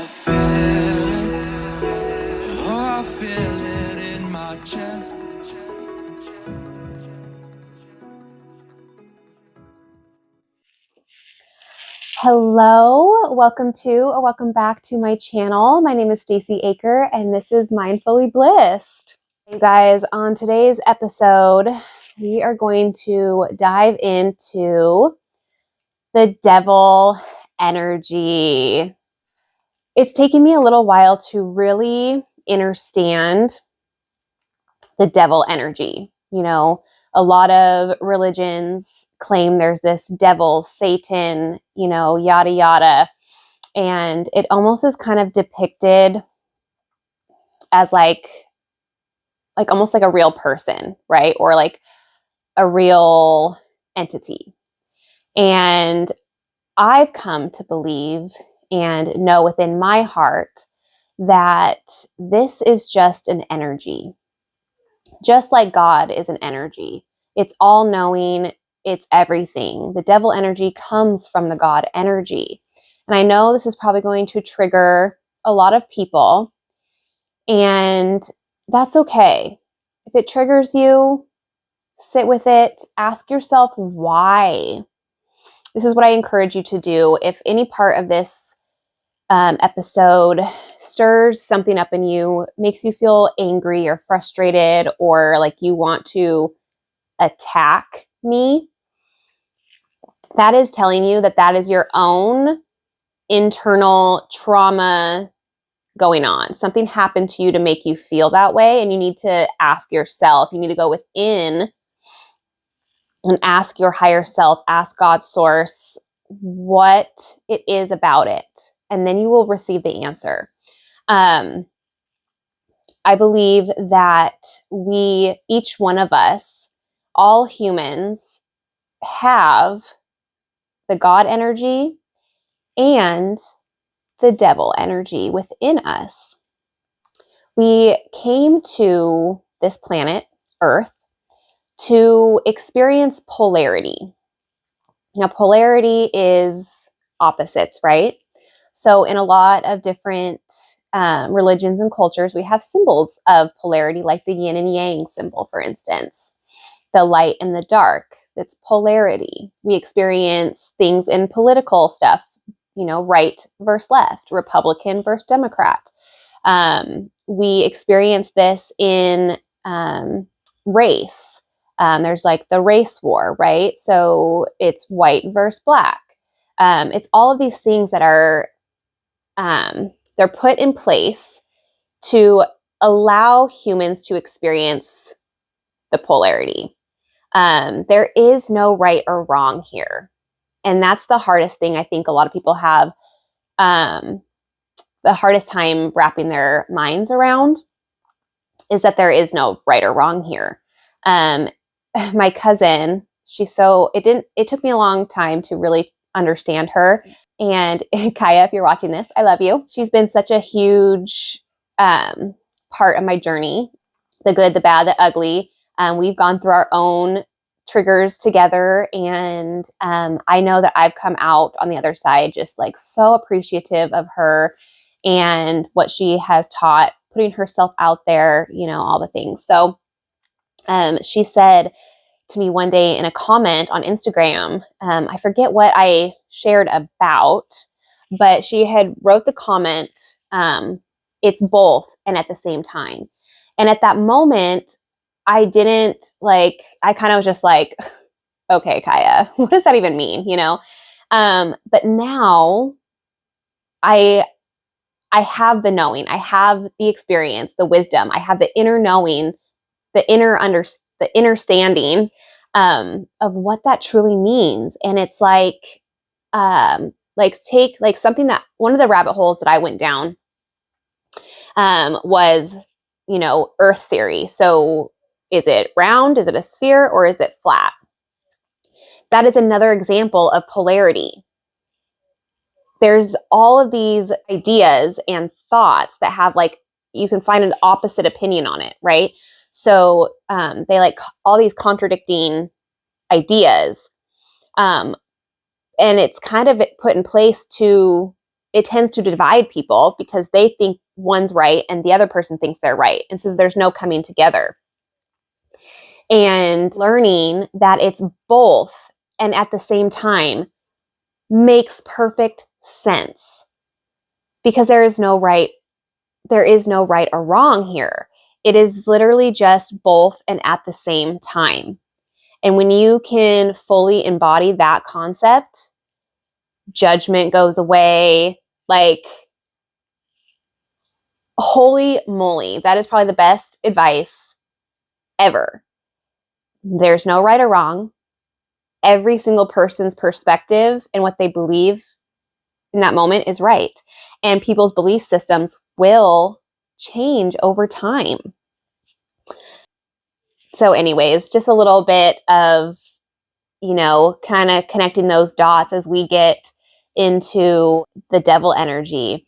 I feel it. Oh, I feel it in my chest. Hello, welcome to or welcome back to my channel. My name is Stacey Aker and this is Mindfully Blissed. You guys, on today's episode, we are going to dive into the devil energy. It's taken me a little while to really understand the devil energy. You know, a lot of religions claim there's this devil, Satan, yada, yada. And it almost is kind of depicted as like almost like a real person, right? Or like a real entity. And I've come to believe and know within my heart that this is just an energy. Just like God is an energy. It's all knowing, it's everything. The devil energy comes from the God energy. And I know this is probably going to trigger a lot of people, and that's okay. If it triggers you, sit with it, ask yourself why. This is what I encourage you to do. If any part of this episode stirs something up in you, makes you feel angry or frustrated, or like you want to attack me, that is telling you that that is your own internal trauma going on. Something happened to you to make you feel that way, and you need to ask yourself, you need to go within and ask your higher self, ask God's source what it is about it, and then you will receive the answer. I believe that each one of us, all humans, have the God energy and the devil energy within us. We came to this planet, Earth, to experience polarity. Now, polarity is opposites, right? So in a lot of different religions and cultures, we have symbols of polarity, like the yin and yang symbol, for instance, the light and the dark. That's polarity. We experience things in political stuff, right versus left, Republican versus Democrat. We experience this in race. There's like the race war, right? So it's white versus black. It's all of these things that are, they're put in place to allow humans to experience the polarity. There is no right or wrong here. And that's the hardest thing I think a lot of people have the hardest time wrapping their minds around, is that there is no right or wrong here. My cousin, it took me a long time to really understand her. And Kaya, if you're watching this, I love you. She's been such a huge part of my journey, the good, the bad, the ugly. We've gone through our own triggers together, and I know that I've come out on the other side just like so appreciative of her and what she has taught, putting herself out there, all the things. So she said to me one day in a comment on Instagram, I forget what I shared about, but she had wrote the comment, it's both and at the same time. And at that moment, I kind of was just like, okay, Kaya, what does that even mean? But now I have the knowing, I have the experience, the wisdom, I have the inner knowing, the inner standing of what that truly means. And it's take something that one of the rabbit holes that I went down was, Earth theory. So is it round? Is it a sphere? Or is it flat? That is another example of polarity. There's all of these ideas and thoughts that have you can find an opposite opinion on it, right? So they all these contradicting ideas. And it's kind of put in place to it tends to divide people because they think one's right and the other person thinks they're right. And so there's no coming together. And learning that it's both and at the same time makes perfect sense, because there is no right or wrong here. It is literally just both and at the same time. And when you can fully embody that concept, judgment goes away. Like, holy moly, that is probably the best advice ever. There's no right or wrong. Every single person's perspective and what they believe in that moment is right. And people's belief systems will change over time. So anyways, just a little bit of, kind of connecting those dots as we get into the devil energy.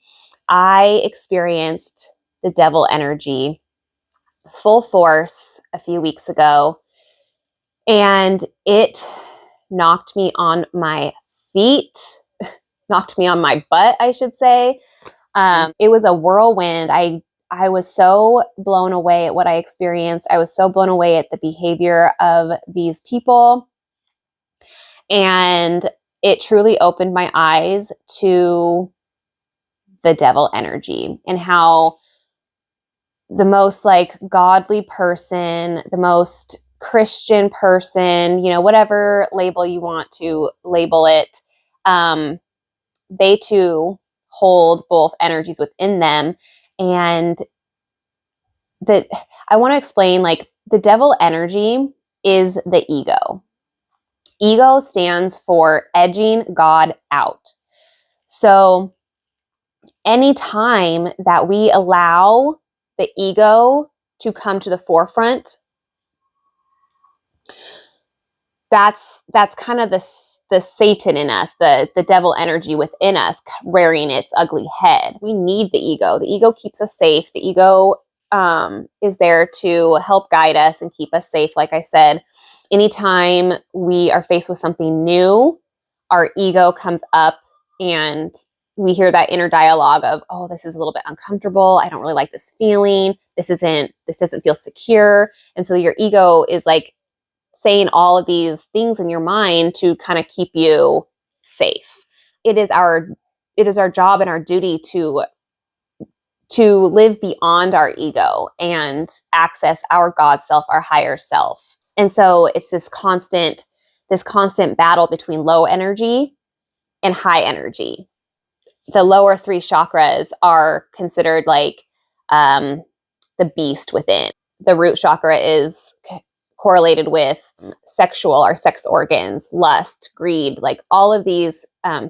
I experienced the devil energy full force a few weeks ago, and it knocked me on my feet, knocked me on my butt, I should say. It was a whirlwind. I was so blown away at what I experienced. I was so blown away at the behavior of these people. And it truly opened my eyes to the devil energy and how the most like godly person, the most Christian person, whatever label you want to label it, they too hold both energies within them. And that I want to explain, like, the devil energy is the ego. Ego stands for edging God out. So anytime that we allow the ego to come to the forefront, that's kind of the Satan in us, the devil energy within us rearing its ugly head. We need the ego. The ego keeps us safe. The ego is there to help guide us and keep us safe. Like I said, anytime we are faced with something new, our ego comes up and we hear that inner dialogue of, oh, this is a little bit uncomfortable. I don't really like this feeling. This doesn't feel secure. And so your ego is like saying all of these things in your mind to kind of keep you safe. It is our job and our duty to live beyond our ego and access our God self, our higher self. And so it's this constant battle between low energy and high energy. The lower three chakras are considered like the beast within. The root chakra is correlated with our sex organs, lust, greed, like all of these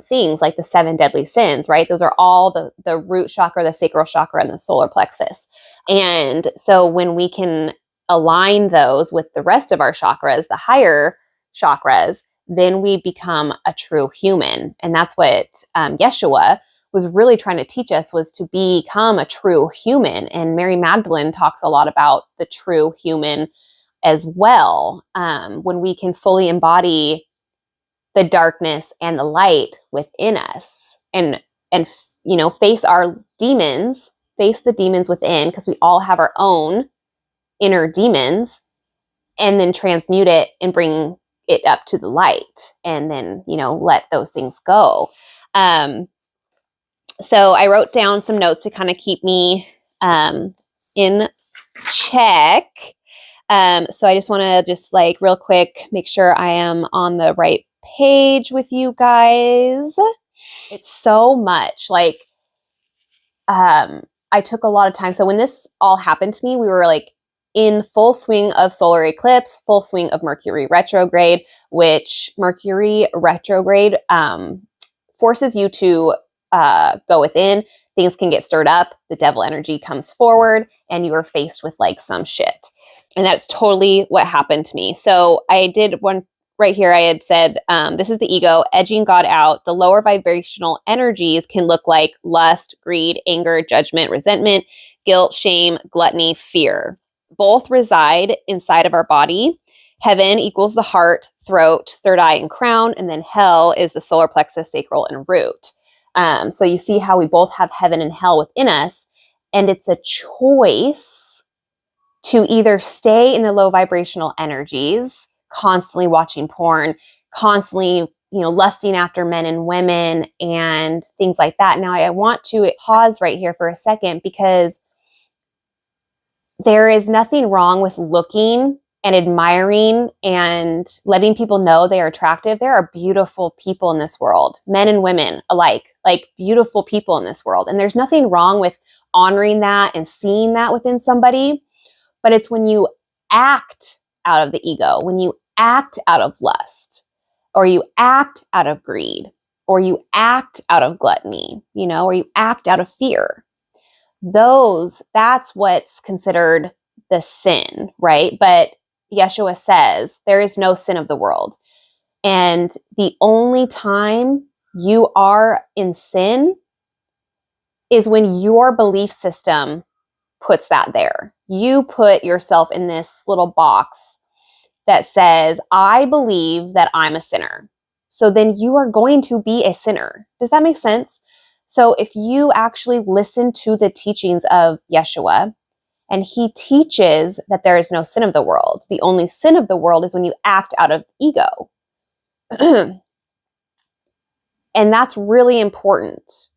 things, like the 7 deadly sins, right? Those are all the root chakra, the sacral chakra, and the solar plexus. And so when we can align those with the rest of our chakras, the higher chakras, then we become a true human. And that's what Yeshua was really trying to teach us, was to become a true human. And Mary Magdalene talks a lot about the true human as well, when we can fully embody the darkness and the light within us, and face the demons within, because we all have our own inner demons, and then transmute it and bring it up to the light, and then let those things go. So I wrote down some notes to kind of keep me in check. So I just want to like real quick make sure I am on the right page with you guys. It's so much like I took a lot of time. So when this all happened to me, we were like in full swing of solar eclipse, full swing of Mercury retrograde, which Mercury retrograde forces you to go within. Things can get stirred up. The devil energy comes forward and you are faced with like some shit. And that's totally what happened to me. So I did one right here. I had said, this is the ego edging God out. The lower vibrational energies can look like lust, greed, anger, judgment, resentment, guilt, shame, gluttony, fear. Both reside inside of our body. Heaven equals the heart, throat, third eye, and crown. And then hell is the solar plexus, sacral, and root. So you see how we both have heaven and hell within us, and it's a choice to either stay in the low vibrational energies, constantly watching porn, constantly, lusting after men and women and things like that. Now, I want to pause right here for a second, because there is nothing wrong with looking and admiring and letting people know they are attractive. There are beautiful people in this world, men and women alike, like beautiful people in this world. And there's nothing wrong with honoring that and seeing that within somebody. But it's when you act out of the ego, when you act out of lust, or you act out of greed, or you act out of gluttony, or you act out of fear. That's what's considered the sin, right? But Yeshua says there is no sin of the world. And the only time you are in sin is when your belief system puts that there. You put yourself in this little box that says, I believe that I'm a sinner. So then you are going to be a sinner. Does that make sense? So if you actually listen to the teachings of Yeshua, and he teaches that there is no sin of the world. The only sin of the world is when you act out of ego. And that's really important.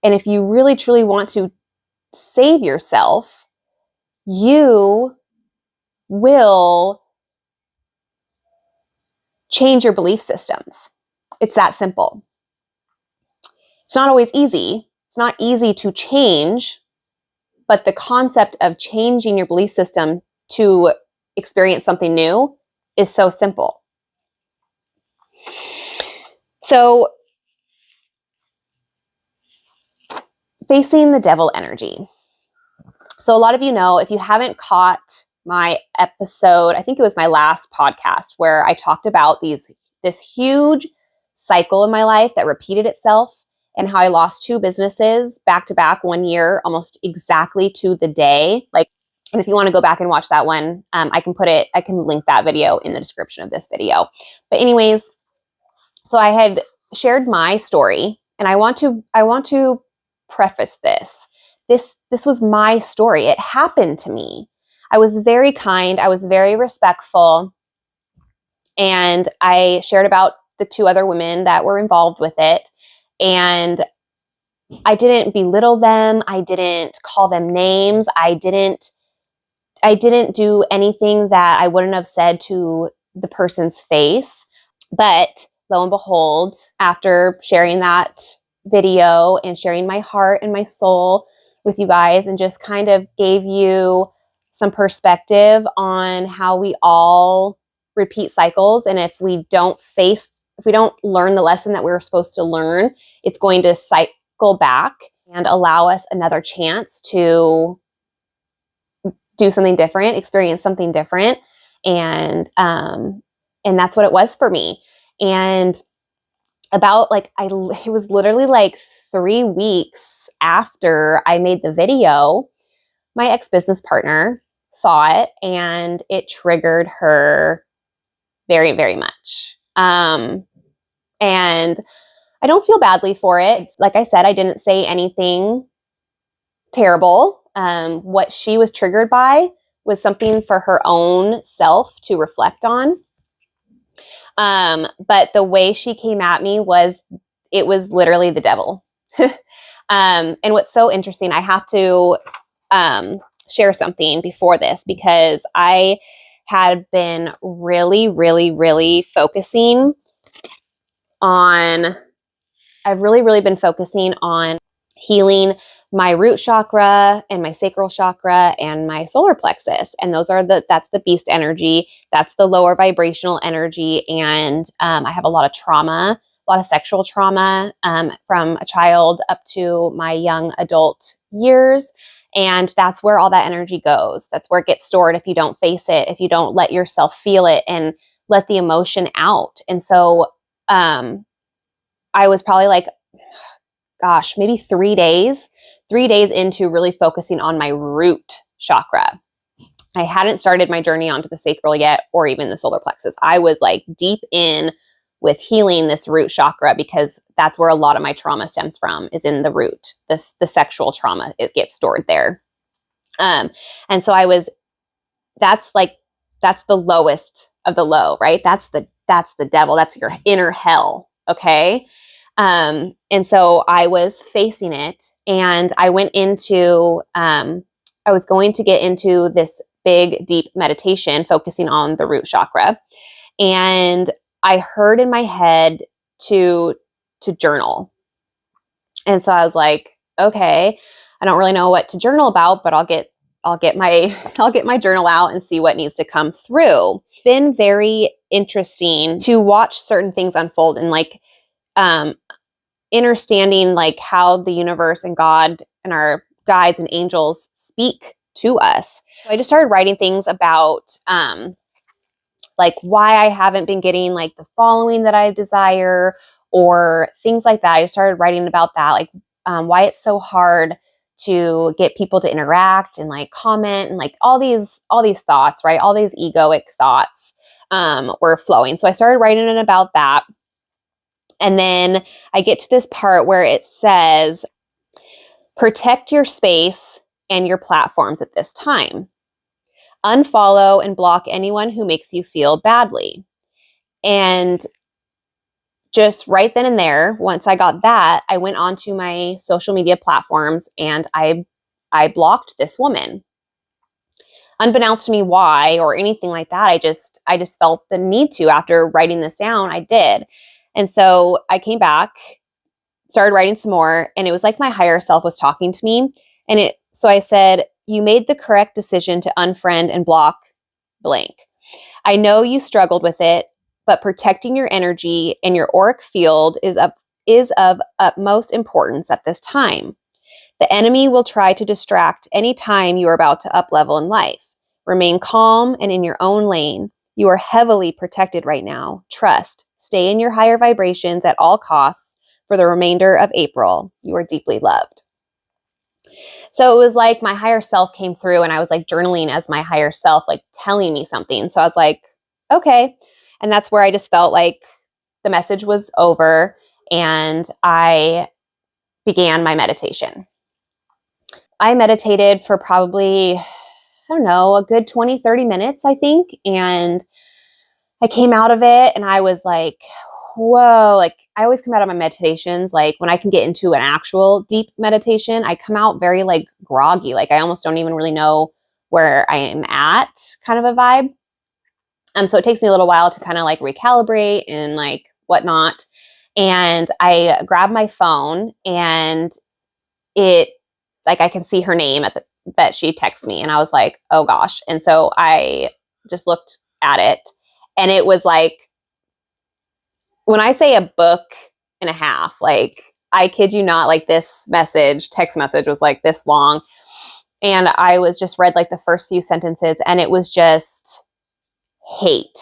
And if you really truly want to save yourself, you will change your belief systems. It's that simple. It's not always easy. It's not easy to change, but the concept of changing your belief system to experience something new is so simple. So, facing the devil energy. So a lot of you know, if you haven't caught my episode, I think it was my last podcast where I talked about this huge cycle in my life that repeated itself, and how I lost 2 businesses back to back 1 year, almost exactly to the day. And if you want to go back and watch that one, I can link that video in the description of this video. But anyways, so I had shared my story, and I want to preface this. This was my story. It happened to me. I was very kind. I was very respectful. And I shared about the 2 other women that were involved with it. And I didn't belittle them. I didn't call them names. I didn't do anything that I wouldn't have said to the person's face. But lo and behold, after sharing that video and sharing my heart and my soul with you guys, and just kind of gave you some perspective on how we all repeat cycles. And if we don't learn the lesson that we were supposed to learn, it's going to cycle back and allow us another chance to do something different, experience something different. And that's what it was for me. And it was literally 3 weeks after I made the video, my ex-business partner saw it, and it triggered her very, very much. And I don't feel badly for it. Like I said, I didn't say anything terrible. What she was triggered by was something for her own self to reflect on. But the way she came at me was literally the devil. And what's so interesting, I have to share something before this, because I had been really, really, really focusing on, I've really, really been focusing on healing my root chakra and my sacral chakra and my solar plexus. And that's the beast energy. That's the lower vibrational energy. And I have a lot of trauma, a lot of sexual trauma from a child up to my young adult years. And that's where all that energy goes. That's where it gets stored if you don't face it, if you don't let yourself feel it and let the emotion out. And so I was probably maybe 3 days into really focusing on my root chakra. I hadn't started my journey onto the sacral yet, or even the solar plexus. I was deep in with healing this root chakra, because that's where a lot of my trauma stems from, is in the root. The sexual trauma, it gets stored there. And so that's the lowest of the low, right? That's the devil. That's your inner hell. Okay. And so I was facing it, and I went into, I was going to get into this big, deep meditation focusing on the root chakra. And I heard in my head to journal. And so I was like, okay, I don't really know what to journal about, but I'll get my journal out and see what needs to come through. It's been very interesting to watch certain things unfold, and like understanding like how the universe and God and our guides and angels speak to us. So I just started writing things about like why I haven't been getting like the following that I desire, or things like that. I just started writing about that, like why it's so hard to get people to interact and like comment, and like all these thoughts, right? All these egoic thoughts were flowing. So I started writing it about that. And then I get to this part where it says, protect your space and your platforms at this time. Unfollow and block anyone who makes you feel badly. And just right then and there, once I got that, I went onto my social media platforms and I blocked this woman. Unbeknownst to me why or anything like that, I just felt the need to. After writing this down, I did. And so I came back, started writing some more, and it was like my higher self was talking to me. And so I said, you made the correct decision to unfriend and block blank. I know you struggled with it, but protecting your energy and your auric field is of utmost importance at this time. The enemy will try to distract any time you are about to up-level in life. Remain calm and in your own lane. You are heavily protected right now. Trust. Stay in your higher vibrations at all costs for the remainder of April. You are deeply loved. So it was like my higher self came through, and I was like journaling as my higher self, like telling me something. So I was like, okay. And that's where I just felt like the message was over, and I began my meditation. I meditated for probably, I don't know, a good 20, 30 minutes, I think. And I came out of it and I was like, whoa, like I always come out of my meditations, like when I can get into an actual deep meditation, I come out very like groggy. Like I almost don't even really know where I am at, kind of a vibe. So it takes me a little while to kind of like recalibrate and like whatnot. And I grabbed my phone, and it, like I can see her name that she texts me, and I was like, oh gosh. And so I just looked at it, and it was like, when I say a book and a half, like I kid you not, like this text message was like this long. And I was just read like the first few sentences, and it was just hate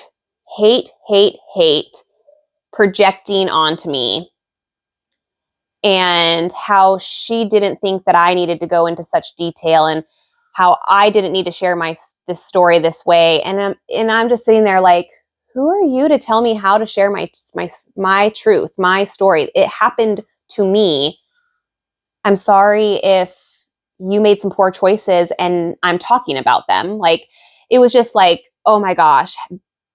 projecting onto me, and how she didn't think that I needed to go into such detail, and how I didn't need to share this story this way. And I'm just sitting there like, who are you to tell me how to share my truth, my story? It happened to me. I'm sorry if you made some poor choices and I'm talking about them. Like, it was just like, oh my gosh,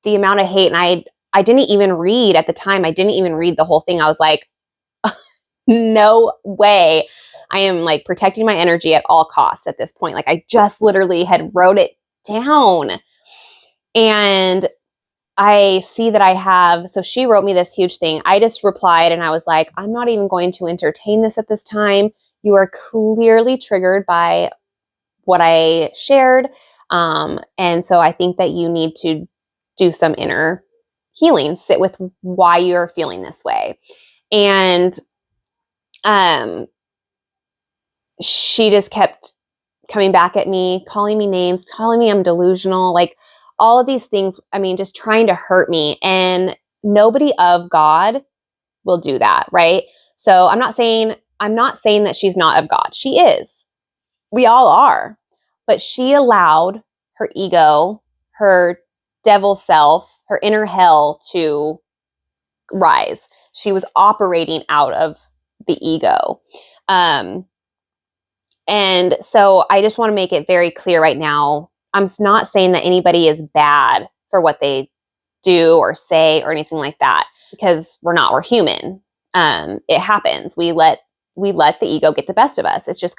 the amount of hate. And I didn't even read at the time. I didn't even read the whole thing. I was like, no way. I am like protecting my energy at all costs at this point. Like I just literally had wrote it down, and I see that so she wrote me this huge thing. I just replied and I was like, I'm not even going to entertain this at this time. You are clearly triggered by what I shared. And so I think that you need to do some inner healing, sit with why you're feeling this way. And she just kept coming back at me, calling me names, calling me I'm delusional, like all of these things. I mean, just trying to hurt me. And nobody of God will do that, right? So I'm not saying that she's not of God. She is. We all are. But she allowed her ego, her devil self, her inner hell to rise. She was operating out of the ego. And so I just want to make it very clear right now. I'm not saying that anybody is bad for what they do or say or anything like that, because we're human. It happens. We let the ego get the best of us. It's just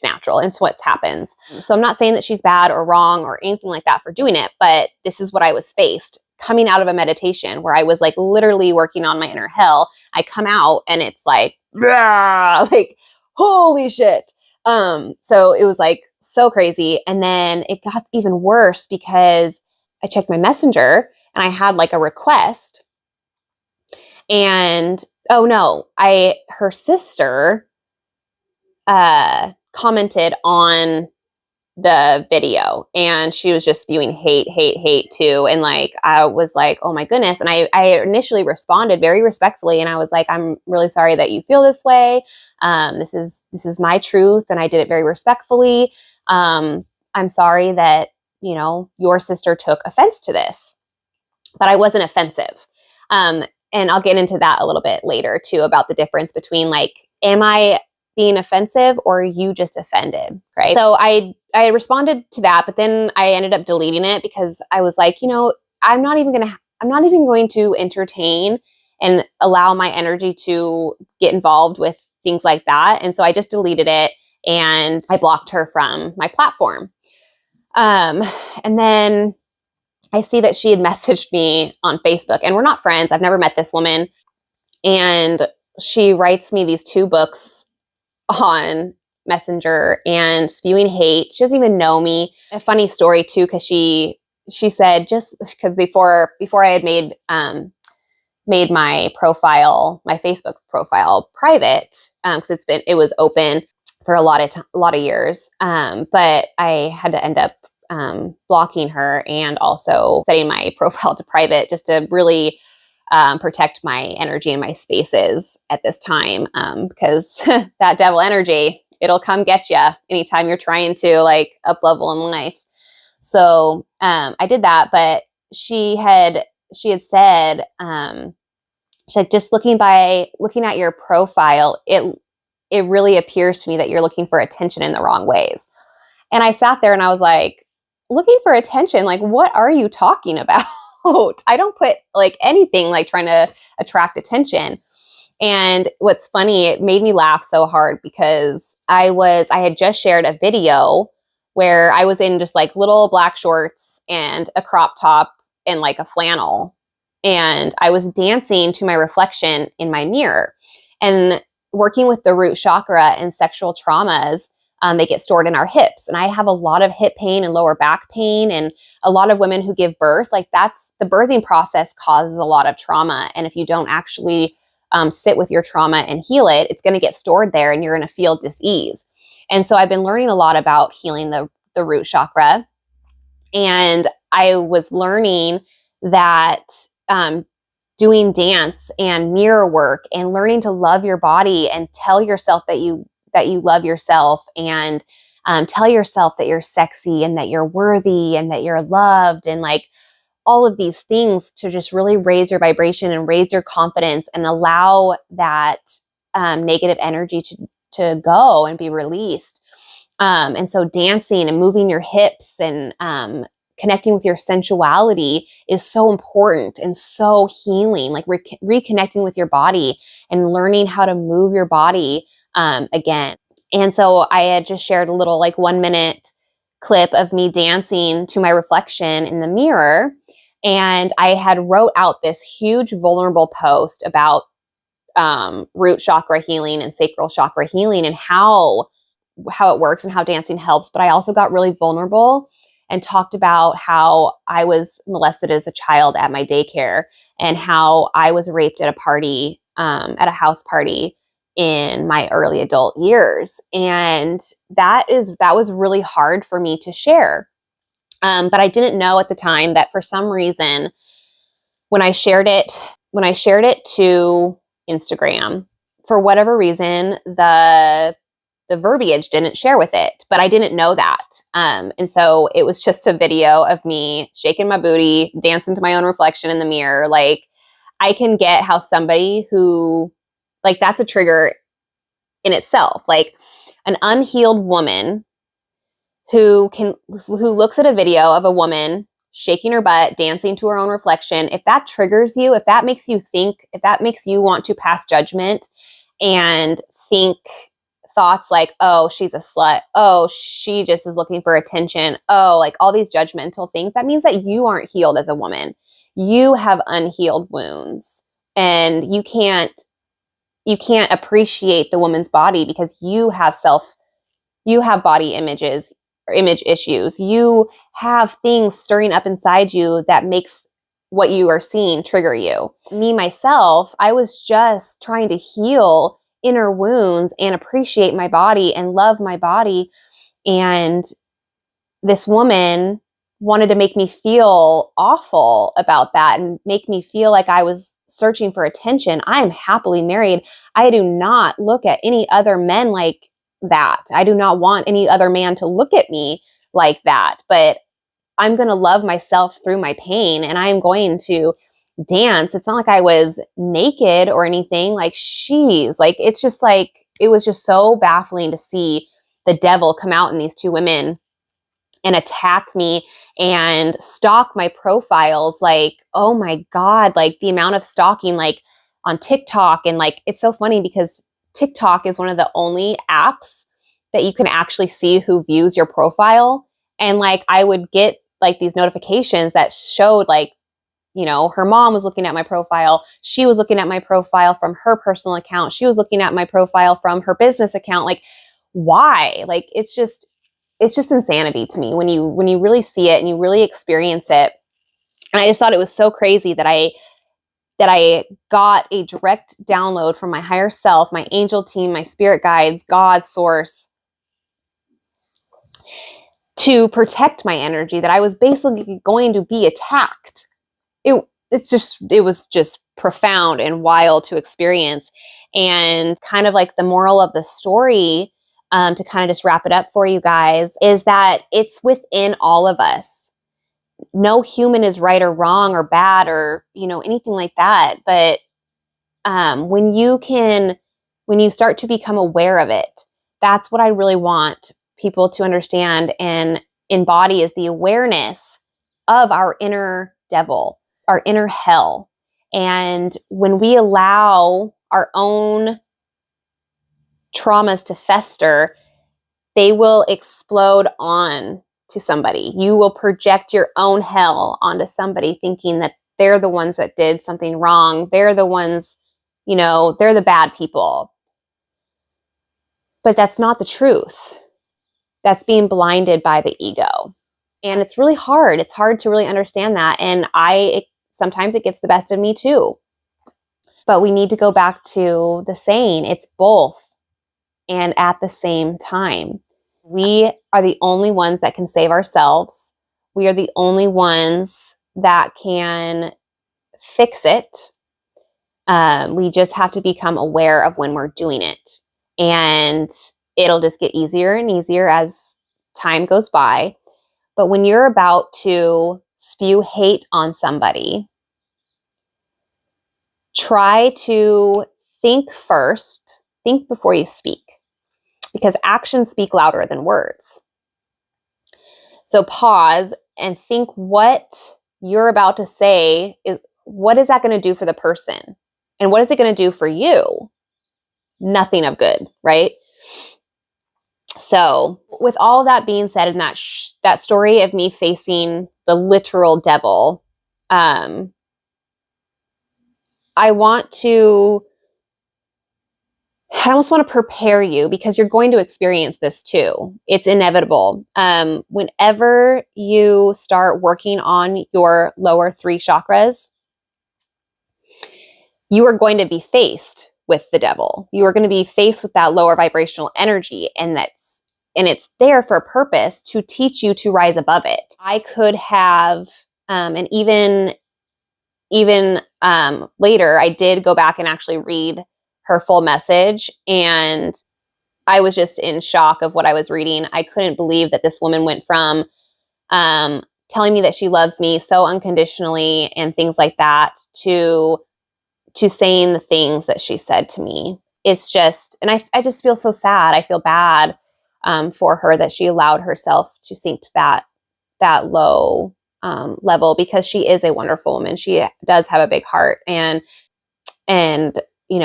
natural. It's what happens. So I'm not saying that she's bad or wrong or anything like that for doing it, but this is what I was faced coming out of a meditation where I was like literally working on my inner hell. I come out and it's like, like, holy shit. So it was like so crazy. And then it got even worse because I checked my messenger and I had like a request, and oh no, her sister commented on the video, and she was just spewing hate too. And like, I was like, oh my goodness. And I initially responded very respectfully. And I was like, I'm really sorry that you feel this way. This is my truth. And I did it very respectfully. I'm sorry that, your sister took offense to this, but I wasn't offensive. And I'll get into that a little bit later too, about the difference between like, am I being offensive or are you just offended? Right. So I responded to that, but then I ended up deleting it because I was like, I'm not even going to entertain and allow my energy to get involved with things like that. And so I just deleted it and I blocked her from my platform. And then I see that she had messaged me on Facebook, and we're not friends. I've never met this woman. And she writes me these 2 books on Messenger and spewing hate. She doesn't even know me. A funny story too, because she said, just because before I had made my profile, my Facebook profile private, because it was open for a lot of years. But I had to end up blocking her and also setting my profile to private just to really protect my energy and my spaces at this time, because that devil energy, it'll come get you anytime you're trying to like up level in life. So I did that, but she had said, she's like, just looking at your profile, it really appears to me that you're looking for attention in the wrong ways. And I sat there and I was like, looking for attention? Like, what are you talking about? I don't put like anything like trying to attract attention. And what's funny, it made me laugh so hard because I had just shared a video where I was in just like little black shorts and a crop top and like a flannel. And I was dancing to my reflection in my mirror and working with the root chakra and sexual traumas. They get stored in our hips. And I have a lot of hip pain and lower back pain. And a lot of women who give birth, like that's the birthing process causes a lot of trauma. And if you don't actually sit with your trauma and heal it, it's going to get stored there and you're going to feel dis-ease. And so I've been learning a lot about healing the root chakra. And I was learning that doing dance and mirror work and learning to love your body and tell yourself that you love yourself, and tell yourself that you're sexy and that you're worthy and that you're loved, and like all of these things to just really raise your vibration and raise your confidence and allow that negative energy to go and be released. And so dancing and moving your hips and connecting with your sensuality is so important and so healing, like reconnecting with your body and learning how to move your body again. And so I had just shared a little like 1-minute clip of me dancing to my reflection in the mirror. And I had wrote out this huge vulnerable post about root chakra healing and sacral chakra healing and how it works and how dancing helps. But I also got really vulnerable and talked about how I was molested as a child at my daycare and how I was raped at a party, at a house party in my early adult years. And that was really hard for me to share. But I didn't know at the time that for some reason, when I shared it to Instagram, for whatever reason, the verbiage didn't share with it, but I didn't know that. And so it was just a video of me shaking my booty, dancing to my own reflection in the mirror. Like I can get how somebody who, like, that's a trigger in itself. Like, an unhealed woman who looks at a video of a woman shaking her butt, dancing to her own reflection, if that triggers you, if that makes you think, if that makes you want to pass judgment and think thoughts like, oh, she's a slut, oh, she just is looking for attention, oh, like all these judgmental things, that means that you aren't healed as a woman. You have unhealed wounds, and you can't appreciate the woman's body because you have body images or image issues. You have things stirring up inside you that makes what you are seeing trigger you. Me, myself, I was just trying to heal inner wounds and appreciate my body and love my body. And this woman wanted to make me feel awful about that and make me feel like I was searching for attention. I am happily married. I do not look at any other men like that. I do not want any other man to look at me like that. But I'm going to love myself through my pain, and I'm going to dance. It's not like I was naked or anything. Like, she's like, it's just like, it was just so baffling to see the devil come out in these two women and attack me and stalk my profiles. Like, oh my God, like the amount of stalking, like on TikTok. And like, it's so funny because TikTok is one of the only apps that you can actually see who views your profile. And like, I would get like these notifications that showed like, you know, her mom was looking at my profile. She was looking at my profile from her personal account. She was looking at my profile from her business account. Like, why? Like, it's just insanity to me when you really see it and you really experience it. And I just thought it was so crazy that I got a direct download from my higher self, my angel team, my spirit guides, God, source, to protect my energy, that I was basically going to be attacked. It was just profound and wild to experience. And kind of like the moral of the story, to kind of just wrap it up for you guys, is that it's within all of us. No human is right or wrong or bad or, you know, anything like that. But when you start to become aware of it, that's what I really want people to understand and embody, is the awareness of our inner devil, our inner hell. And when we allow our own traumas to fester, they will explode on to somebody. You will project your own hell onto somebody, thinking that they're the ones that did something wrong. They're the ones, you know, they're the bad people. But that's not the truth. That's being blinded by the ego. And it's really hard. It's hard to really understand that. And sometimes it gets the best of me too. But we need to go back to the saying, it's both and at the same time. We are the only ones that can save ourselves. We are the only ones that can fix it. We just have to become aware of when we're doing it. And it'll just get easier and easier as time goes by. But when you're about to spew hate on somebody, try to think first. Think before you speak, because actions speak louder than words. So pause and think what you're about to say what is that going to do for the person? And what is it going to do for you? Nothing of good, right? So with all of that being said, and that story of me facing the literal devil, I almost want to prepare you, because you're going to experience this too. It's inevitable. Whenever you start working on your lower 3 chakras, you are going to be faced with the devil. You are going to be faced with that lower vibrational energy, and it's there for a purpose, to teach you to rise above it. I could have, and even later, I did go back and actually read her full message, and I was just in shock of what I was reading. I couldn't believe that this woman went from telling me that she loves me so unconditionally and things like that, to to saying the things that she said to me. It's just, and I just feel so sad. I feel bad for her that she allowed herself to sink to that low level, because she is a wonderful woman. She does have a big heart, and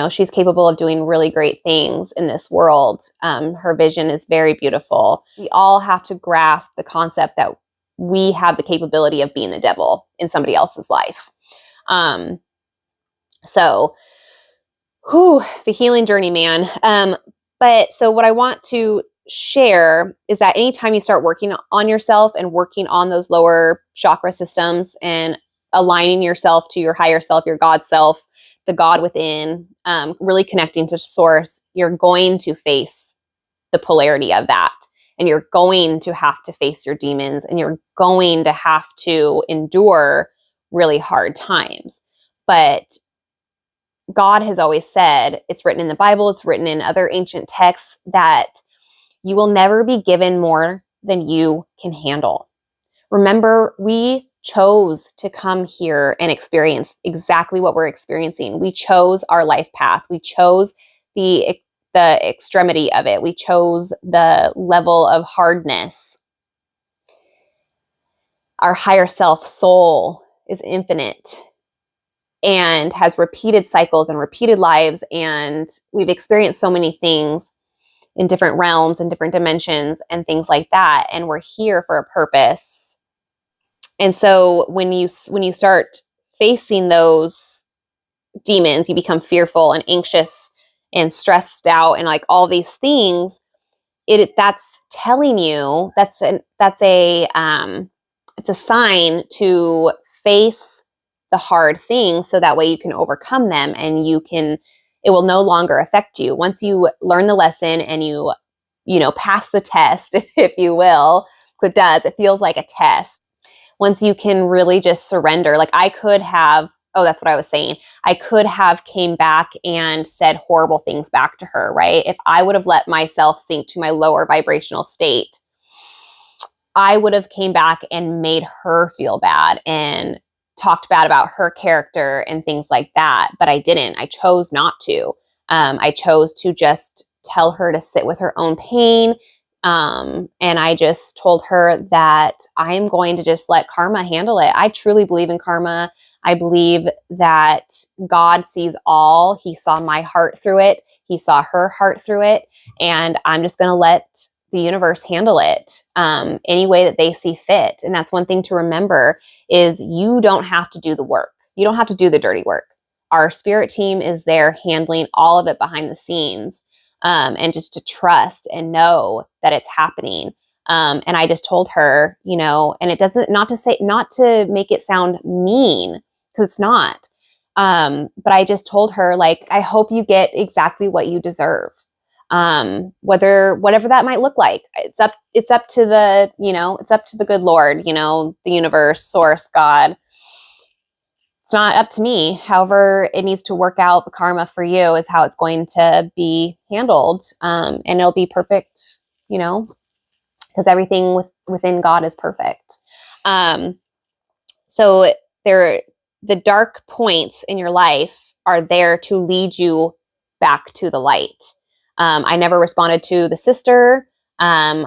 she's capable of doing really great things in this world. Her vision is very beautiful. We all have to grasp the concept that we have the capability of being the devil in somebody else's life. So the healing journey, man. But so what I want to share is that anytime you start working on yourself and working on those lower chakra systems and aligning yourself to your higher self, your God self, the God within, really connecting to source, you're going to face the polarity of that. And you're going to have to face your demons, and you're going to have to endure really hard times. But God has always said, it's written in the Bible, it's written in other ancient texts, that you will never be given more than you can handle. Remember, we chose to come here and experience exactly what we're experiencing. We chose our life path. We chose the extremity of it. We chose the level of hardness. Our higher self soul is infinite and has repeated cycles and repeated lives. And we've experienced so many things in different realms and different dimensions and things like that. And we're here for a purpose. And so when you start facing those demons, you become fearful and anxious and stressed out and like all these things. That's telling you it's a sign to face the hard things, so that way you can overcome them and it will no longer affect you. Once you learn the lesson and you pass the test, if you will, because it feels like a test. Once you can really just surrender, like I could have, that's what I was saying. I could have came back and said horrible things back to her, right? If I would have let myself sink to my lower vibrational state, I would have came back and made her feel bad and talked bad about her character and things like that. But I didn't. I chose not to. I chose to just tell her to sit with her own pain. And I just told her that I'm going to just let karma handle it. I truly believe in karma. I believe that God sees all. He saw my heart through it. He saw her heart through it. And I'm just going to let the universe handle it any way that they see fit. And that's one thing to remember, is you don't have to do the work. You don't have to do the dirty work. Our spirit team is there handling all of it behind the scenes, and just to trust and know that it's happening. And I just told her, and it doesn't, not to make it sound mean, because it's not. But I just told her, like, I hope you get exactly what you deserve. Whatever that might look like. It's up to the good Lord, the universe, source, God. It's not up to me. However it needs to work out, the karma for you is how it's going to be handled. And it'll be perfect, because everything within God is perfect. So the dark points in your life are there to lead you back to the light. I never responded to the sister. I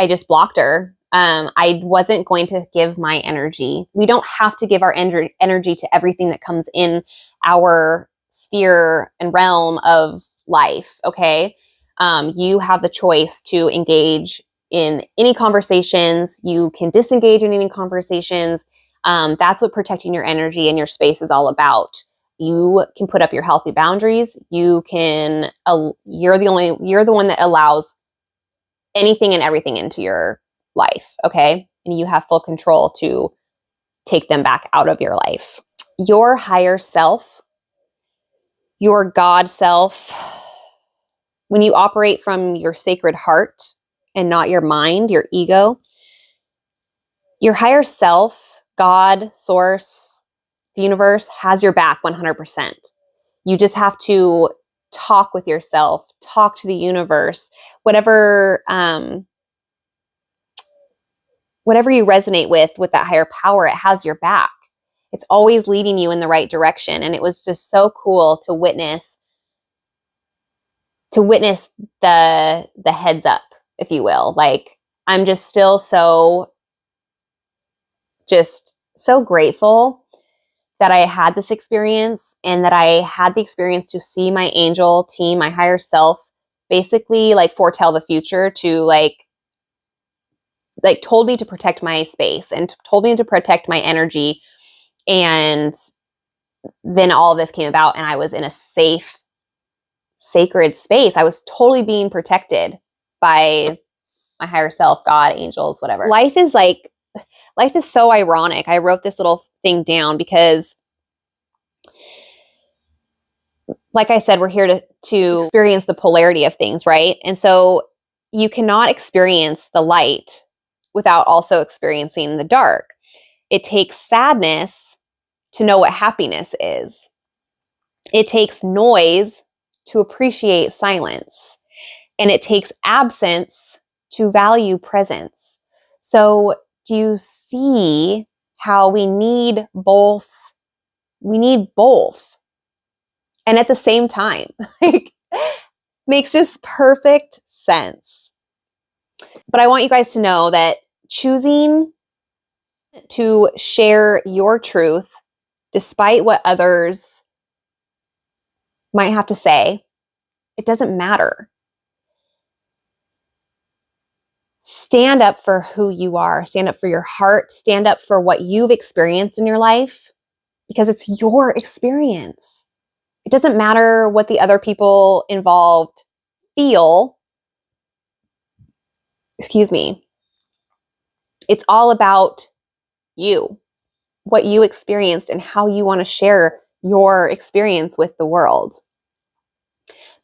just blocked her. I wasn't going to give my energy. We don't have to give our energy to everything that comes in our sphere and realm of life. Okay. You have the choice to engage in any conversations. You can disengage in any conversations. That's what protecting your energy and your space is all about. You can put up your healthy boundaries. You're the one that allows anything and everything into your life. Okay. And you have full control to take them back out of your life. Your higher self, your God self, when you operate from your sacred heart and not your mind, your ego, your higher self, God, source, the universe has your back 100%. You just have to talk with yourself, talk to the universe, whatever you resonate with that higher power, it has your back. It's always leading you in the right direction. And it was just so cool to witness the heads up, if you will. Like, I'm just still so grateful that I had this experience, and that I had the experience to see my angel team, my higher self, basically like foretell the future, to like told me to protect my space and told me to protect my energy. And then all of this came about, and I was in a safe, sacred space. I was totally being protected by my higher self, God, angels, whatever. Life is so ironic. I wrote this little thing down because, like I said, we're here to experience the polarity of things, right? And so you cannot experience the light without also experiencing the dark. It takes sadness to know what happiness is. It takes noise to appreciate silence. And it takes absence to value presence. So do you see how we need both? We need both. And at the same time, like, makes just perfect sense. But I want you guys to know that choosing to share your truth, despite what others might have to say, it doesn't matter. Stand up for who you are. Stand up for your heart. Stand up for what you've experienced in your life, because it's your experience. It doesn't matter what the other people involved feel. Excuse me. It's all about you, what you experienced, and how you want to share your experience with the world.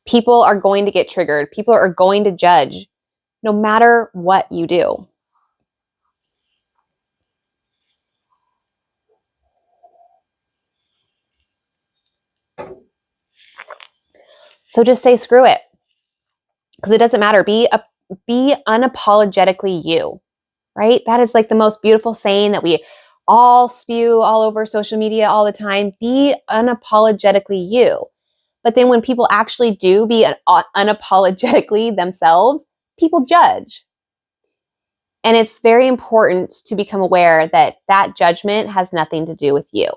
People are going to get triggered. People are going to judge, no matter what you do. So just say screw it, because it doesn't matter. Be unapologetically you, right? That is like the most beautiful saying that we all spew all over social media all the time. Be unapologetically you. But then when people actually do be unapologetically themselves, people judge. And it's very important to become aware that that judgment has nothing to do with you,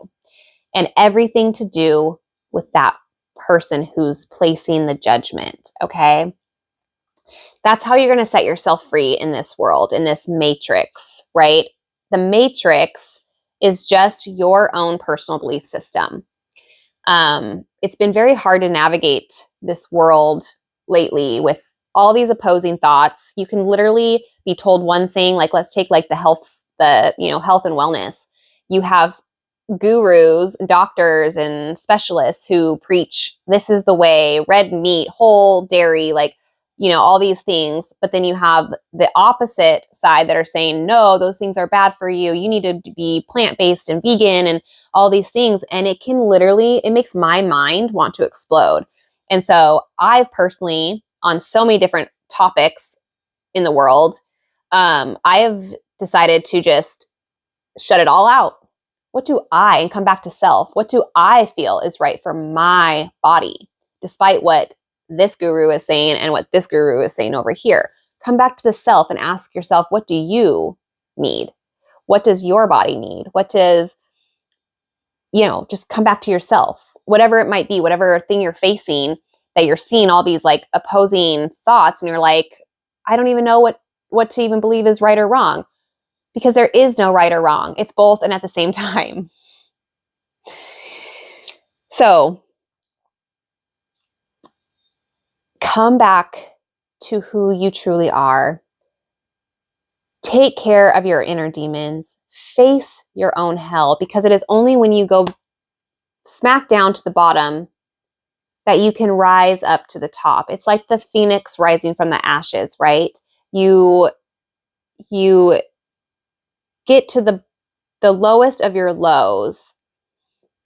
and everything to do with that person who's placing the judgment, okay? That's how you're going to set yourself free in this world, in this matrix, right? The matrix is just your own personal belief system. It's been very hard to navigate this world lately with all these opposing thoughts. You can literally be told one thing, like let's take like health and wellness. You have gurus, doctors, and specialists who preach this is the way, red meat, whole dairy, all these things. But then you have the opposite side that are saying, no, those things are bad for you. You need to be plant-based and vegan and all these things. And it makes my mind want to explode. And so I've personally, on so many different topics in the world, I have decided to just shut it all out. And come back to self. What do I feel is right for my body, despite what this guru is saying and what this guru is saying over here? Come back to the self and ask yourself, what do you need? What does your body need? What does, just come back to yourself, whatever it might be, whatever thing you're facing, that you're seeing all these like opposing thoughts, and you're like, I don't even know what to even believe is right or wrong, because there is no right or wrong. It's both and at the same time. So come back to who you truly are. Take care of your inner demons. Face your own hell, because it is only when you go smack down to the bottom that you can rise up to the top. It's like the phoenix rising from the ashes, right? You get to the lowest of your lows.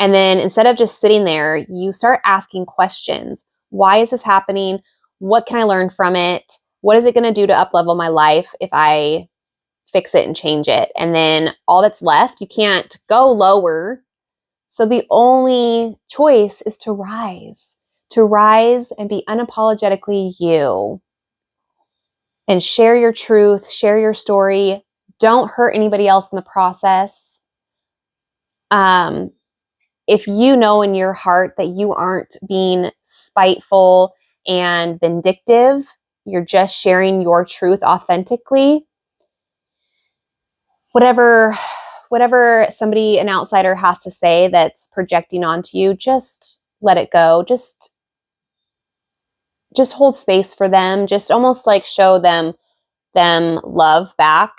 And then instead of just sitting there, you start asking questions. Why is this happening? What can I learn from it? What is it going to do to up-level my life if I fix it and change it? And then all that's left, you can't go lower So the only choice is to rise and be unapologetically you and share your truth, share your story. Don't hurt anybody else in the process. If you know in your heart that you aren't being spiteful and vindictive, you're just sharing your truth authentically, whatever an outsider has to say that's projecting onto you, just let it go. Just hold space for them. Just almost like show them love back.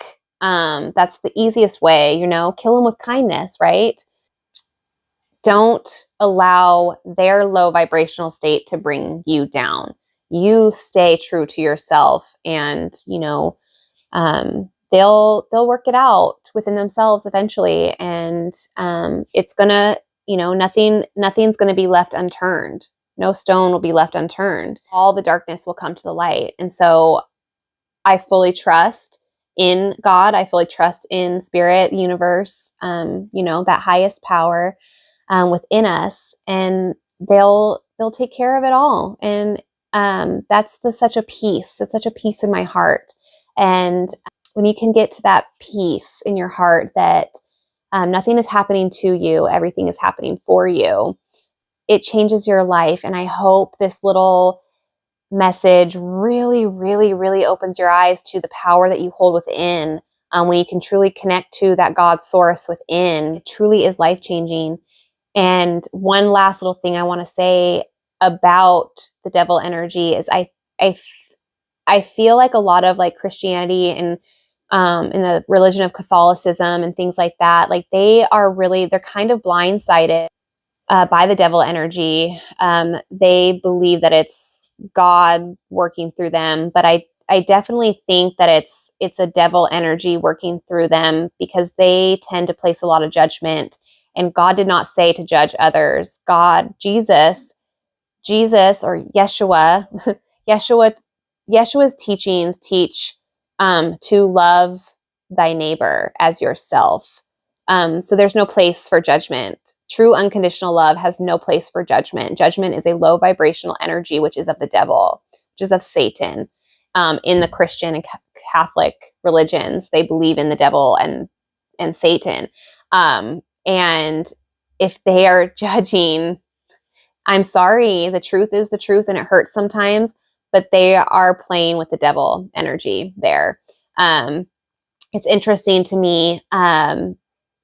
That's the easiest way, kill them with kindness, right? Don't allow their low vibrational state to bring you down. You stay true to yourself, and they'll work it out within themselves eventually, and it's gonna, nothing's gonna be left unturned. No stone will be left unturned. All the darkness will come to the light. And so I fully trust in God. I fully trust in spirit, the universe, that highest power within us, and they'll take care of it all. And that's such a peace. It's such a peace in my heart. And when you can get to that peace in your heart that nothing is happening to you, everything is happening for you, it changes your life. And I hope this little message really, really, really opens your eyes to the power that you hold within. When you can truly connect to that God source within, it truly is life-changing. And one last little thing I want to say about the devil energy is I feel like a lot of like Christianity and in the religion of Catholicism and things like that, like they're kind of blindsided by the devil energy. They believe that it's God working through them, but I definitely think that it's a devil energy working through them, because they tend to place a lot of judgment, and God did not say to judge others. Jesus or Yeshua, Yeshua's teachings teach to love thy neighbor as yourself. So there's no place for judgment. True unconditional love has no place for judgment. Judgment is a low vibrational energy, which is of the devil, which is of Satan. In the Christian and Catholic religions, they believe in the devil and Satan. And if they are judging, I'm sorry, the truth is the truth, and it hurts sometimes, but they are playing with the devil energy there. It's interesting to me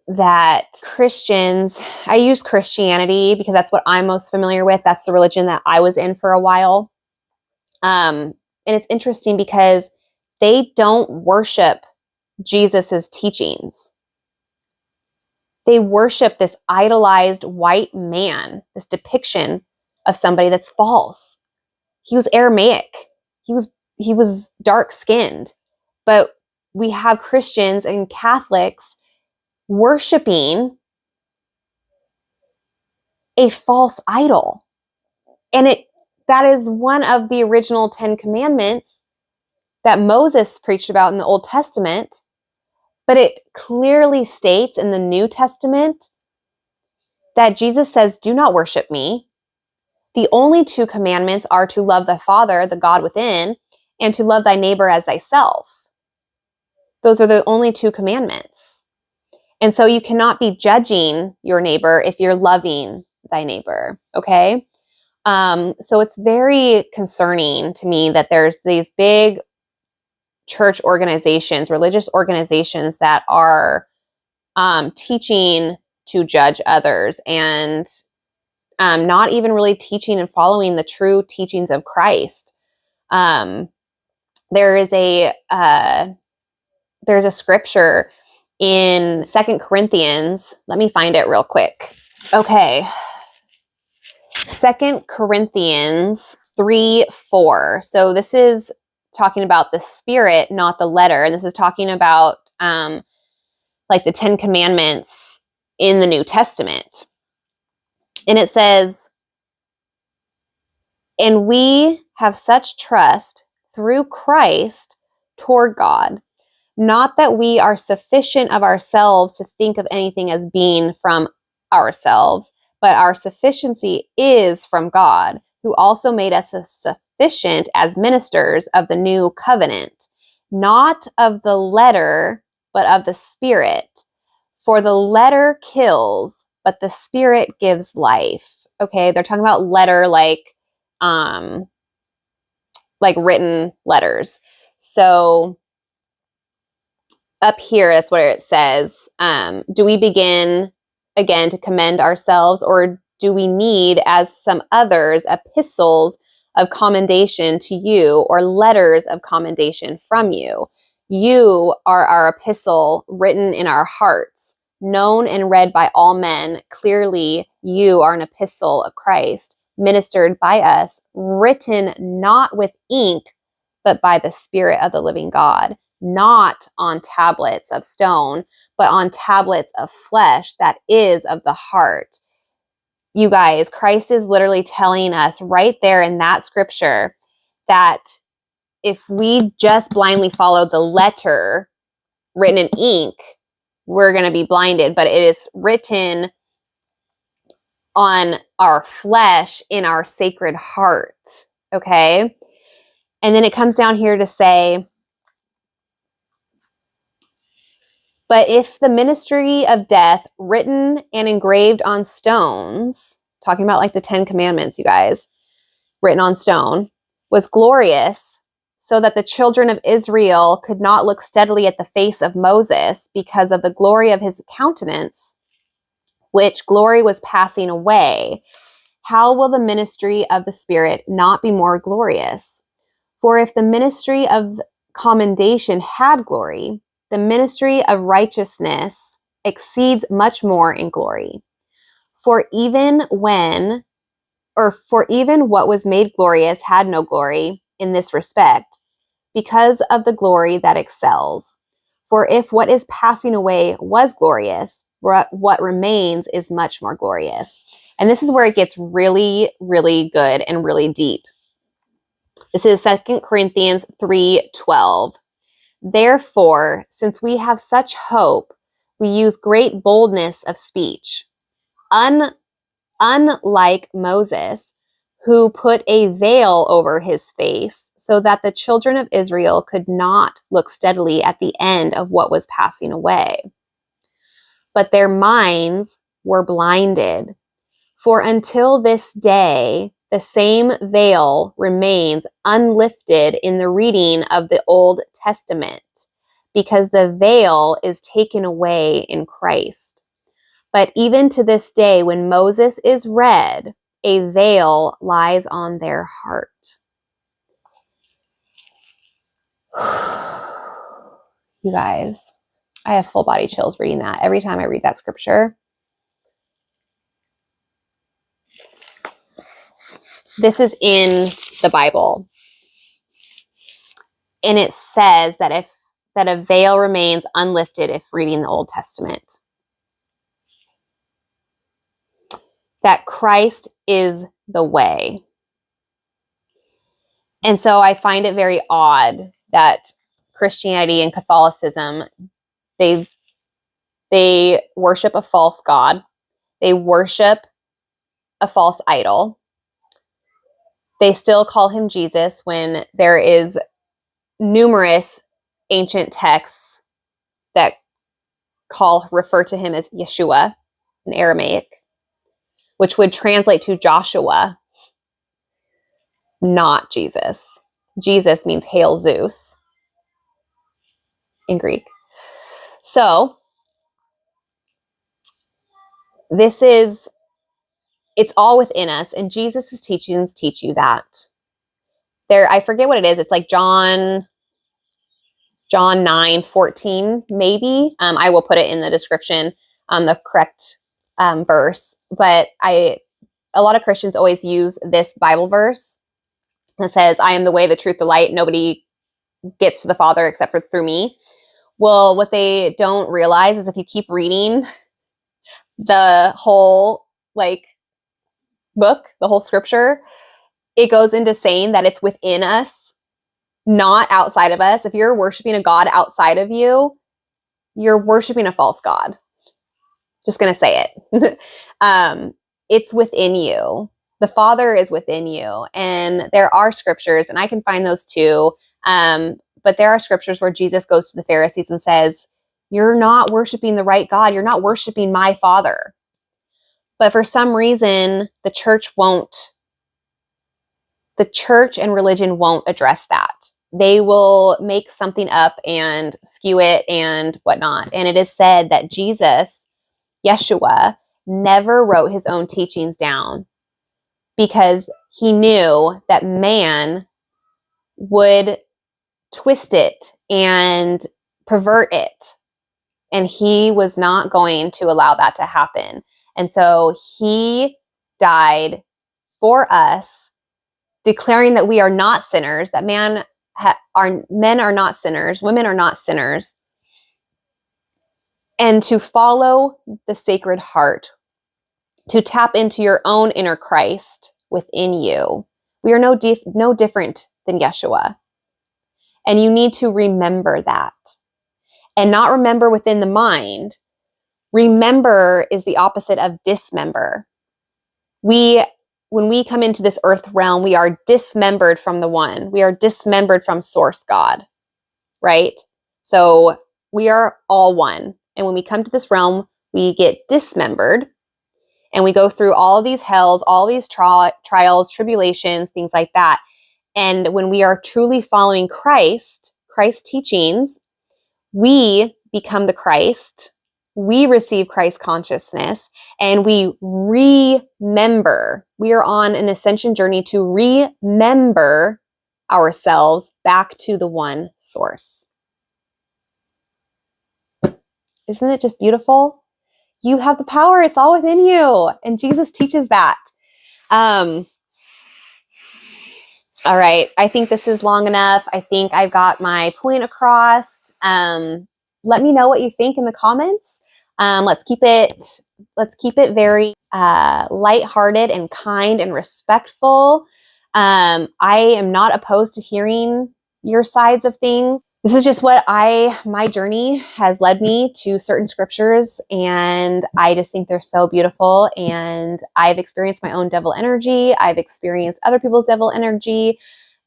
that Christians, I use Christianity because that's what I'm most familiar with. That's the religion that I was in for a while. And it's interesting because they don't worship Jesus's teachings. They worship this idolized white man, this depiction of somebody that's false. He was Aramaic. He was dark-skinned. But we have Christians and Catholics worshiping a false idol. And that is one of the original 10 commandments that Moses preached about in the Old Testament. But it clearly states in the New Testament that Jesus says, do not worship me. The only 2 commandments are to love the Father, the God within, and to love thy neighbor as thyself. Those are the only 2 commandments. And so you cannot be judging your neighbor if you're loving thy neighbor, okay? So it's very concerning to me that there's these big church organizations, religious organizations that are teaching to judge others, and not even really teaching and following the true teachings of Christ. There's a scripture in 2 Corinthians. Let me find it real quick. Okay. 2 Corinthians 3:4. So this is talking about the spirit, not the letter. And this is talking about like the 10 commandments in the New Testament. And it says, and we have such trust through Christ toward God, not that we are sufficient of ourselves to think of anything as being from ourselves, but our sufficiency is from God, who also made us sufficient as ministers of the new covenant, not of the letter, but of the Spirit. For the letter kills, but the Spirit gives life. Okay, they're talking about letter like written letters. So up here, that's where it says, do we begin again to commend ourselves, or do we need, as some others, epistles of commendation to you, or letters of commendation from you? You are our epistle written in our hearts, known and read by all men. Clearly, you are an epistle of Christ, ministered by us, written not with ink, but by the Spirit of the living God, not on tablets of stone, but on tablets of flesh, that is of the heart. You guys, Christ is literally telling us right there in that scripture that if we just blindly follow the letter written in ink, we're going to be blinded, but it is written on our flesh in our sacred heart. Okay. And then it comes down here to say, but if the ministry of death, written and engraved on stones, talking about like the 10 Commandments, you guys, written on stone, was glorious, so that the children of Israel could not look steadily at the face of Moses because of the glory of his countenance, which glory was passing away, how will the ministry of the Spirit not be more glorious? For if the ministry of commendation had glory, the ministry of righteousness exceeds much more in glory. For even what was made glorious had no glory in this respect, because of the glory that excels. For if what is passing away was glorious, what remains is much more glorious. And this is where it gets really, really good and really deep. This is 2 Corinthians 3:12. Therefore, since we have such hope, we use great boldness of speech. Unlike Moses, who put a veil over his face so that the children of Israel could not look steadily at the end of what was passing away. But their minds were blinded. For until this day, the same veil remains unlifted in the reading of the Old Testament, because the veil is taken away in Christ. But even to this day, when Moses is read, a veil lies on their heart. You guys, I have full body chills reading that. Every time I read that scripture, this is in the Bible. And it says that a veil remains unlifted if reading the Old Testament. That Christ is the way. And so I find it very odd that Christianity and Catholicism, they worship a false god. They worship a false idol. They still call him Jesus when there is numerous ancient texts that refer to him as Yeshua in Aramaic, which would translate to Joshua, not Jesus. Jesus means Hail Zeus in Greek. So it's all within us, and Jesus' teachings teach you that. I forget what it is. It's like John 9:14, maybe. I will put it in the description, the correct verse. But a lot of Christians always use this Bible verse that says, I am the way, the truth, the light. Nobody gets to the Father except for through me. Well, what they don't realize is if you keep reading the whole book, the whole scripture, it goes into saying that it's within us, not outside of us. If you're worshiping a God outside of you, you're worshiping a false God. Just going to say it. It's within you. The Father is within you. And there are scriptures, and I can find those too. But there are scriptures where Jesus goes to the Pharisees and says, you're not worshiping the right God. You're not worshiping my Father. But for some reason, the church and religion won't address that. They will make something up and skew it and whatnot. And it is said that Jesus, Yeshua, never wrote his own teachings down because he knew that man would twist it and pervert it. And he was not going to allow that to happen. And so he died for us, declaring that we are not sinners, that men are not sinners, women are not sinners, and to follow the Sacred Heart, to tap into your own inner Christ within you. We are no different than Yeshua. And you need to remember that. And not remember within the mind. Remember is the opposite of dismember. When we come into this earth realm, we are dismembered from the one. We are dismembered from source God, right? So we are all one. And when we come to this realm, we get dismembered and we go through all these hells, all these trials, tribulations, things like that. And when we are truly following Christ's teachings, we become the Christ. We receive Christ consciousness and we remember. We are on an ascension journey to remember ourselves back to the one source. Isn't it just beautiful? You have the power. It's all within you. And Jesus teaches that. All right. I think this is long enough. I think I've got my point across. Let me know what you think in the comments. Let's keep it very lighthearted and kind and respectful. I am not opposed to hearing your sides of things. This is just my journey has led me to certain scriptures, and I just think they're so beautiful. And I've experienced my own devil energy. I've experienced other people's devil energy.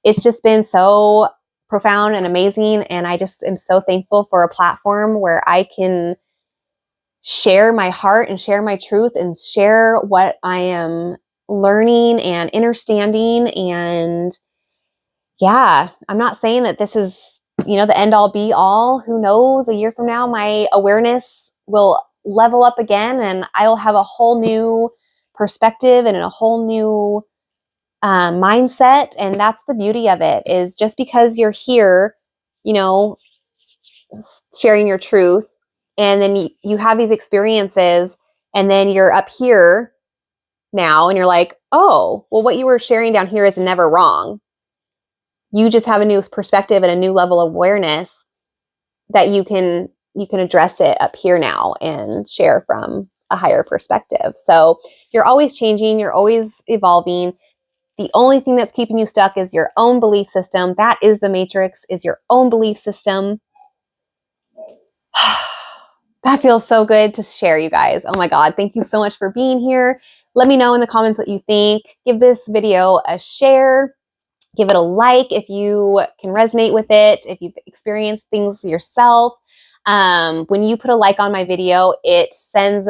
It's just been so profound and amazing. And I just am so thankful for a platform where I can share my heart and share my truth and share what I am learning and understanding. And yeah, I'm not saying that this is, the end all be all. Who knows? A year from now, my awareness will level up again and I'll have a whole new perspective and a whole new mindset. And that's the beauty of it, is just because you're here, sharing your truth, and then you have these experiences, and then you're up here now and you're like, oh, well, what you were sharing down here is never wrong. You just have a new perspective and a new level of awareness that you can address it up here now and share from a higher perspective. So you're always changing, you're always evolving. The only thing that's keeping you stuck is your own belief system. That is the matrix, is your own belief system. That feels so good to share, you guys. Oh my God. Thank you so much for being here. Let me know in the comments what you think. Give this video a share. Give it a like if you can resonate with it, if you've experienced things yourself. When you put a like on my video, it sends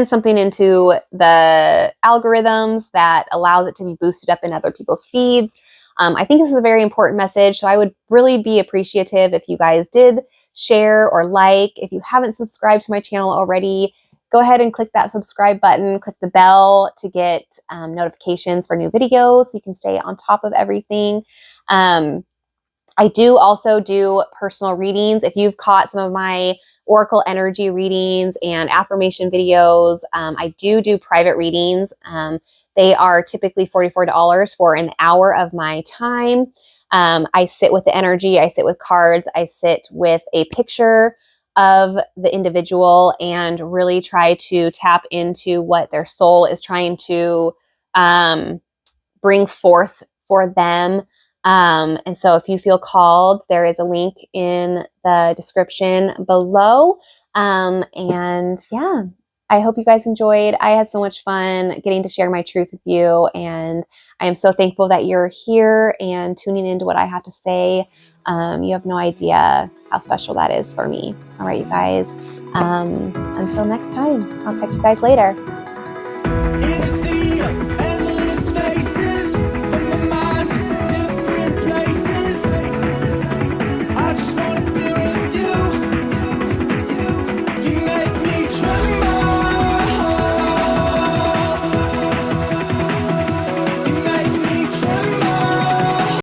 something into the algorithms that allows it to be boosted up in other people's feeds. I think this is a very important message, so I would really be appreciative if you guys did share or like. If you haven't subscribed to my channel already, go ahead and click that subscribe button, click the bell to get notifications for new videos so you can stay on top of everything. I do also do personal readings. If you've caught some of my oracle energy readings and affirmation videos, I do private readings. They are typically $44 for an hour of my time. I sit with the energy, I sit with cards, I sit with a picture of the individual and really try to tap into what their soul is trying to bring forth for them. And so if you feel called, there is a link in the description below. And yeah, I hope you guys enjoyed. I had so much fun getting to share my truth with you, and I am so thankful that you're here and tuning into what I have to say. You have no idea how special that is for me. All right, you guys. Until next time, I'll catch you guys later.